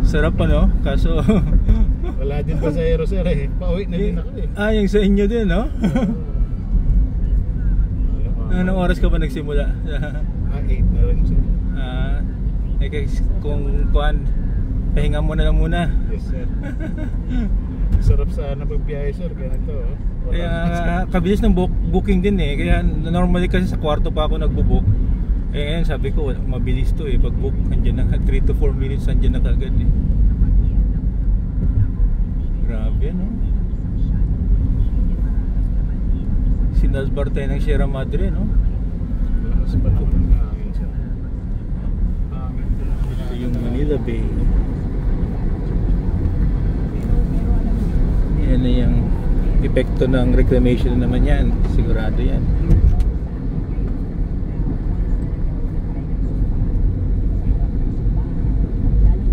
Sarap ano? Kaso wala din pa sa Aero sir eh. Pauwi na din ako eh. Ah, yung sa inyo din, no? Anong oras ka ba nagsimula? 8 na rin sir. Kung kuan, pahinga mo na lang muna. Yes sir. Sarap sana pagbiyahe sir, kaya ito Kaya kabilis ng booking din eh. Kaya normally kasi sa kwarto pa ako nagbo-book. Ngayon sabi ko mabilis to eh. Pag book, andyan na 3 to 4 minutes andyan na kagad eh. Grabe no? Sinalbar tayo ng Sierra Madre no? Lakas pa naman ng hangin sir. Ito yung Manila Bay. Yan na yung epekto ng reclamation naman yan. Sigurado yan.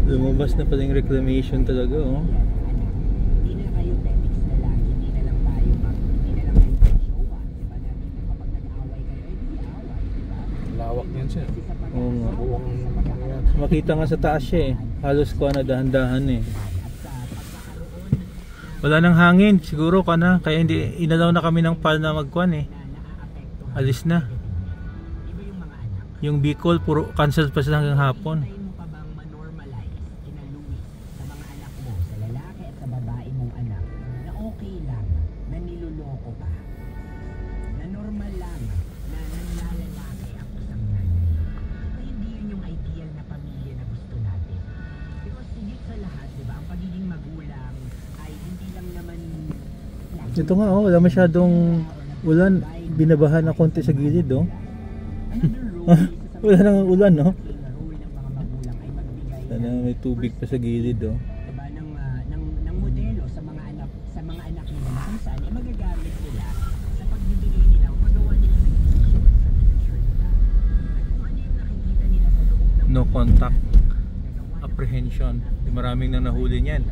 Lumabas na pala yung reclamation talaga oh. Lawak yan sir. Oo nga. Makita nga sa taas siya eh. Halos ko na dahan-dahan eh. Wala nang hangin siguro ka na. Kaya hindi inalaw na kami ng PAL na magkuhan eh. Alis na. Yung Bicol puro cancel pa sila hanggang hapon. Ito nga oh, wala masyadong ulan, binabahan na konti sa gilid oh. Wala nang ulan no. Sana may tubig pa sa gilid oh. Ng modelo sa mga anak nila kung saan ay magagamit nila sa pagbibigay nila o paggawa nila ng decision sa future nila. At kung ano yung nakikita nila sa loob ng No contact apprehension. Maraming nang nahuli niyan.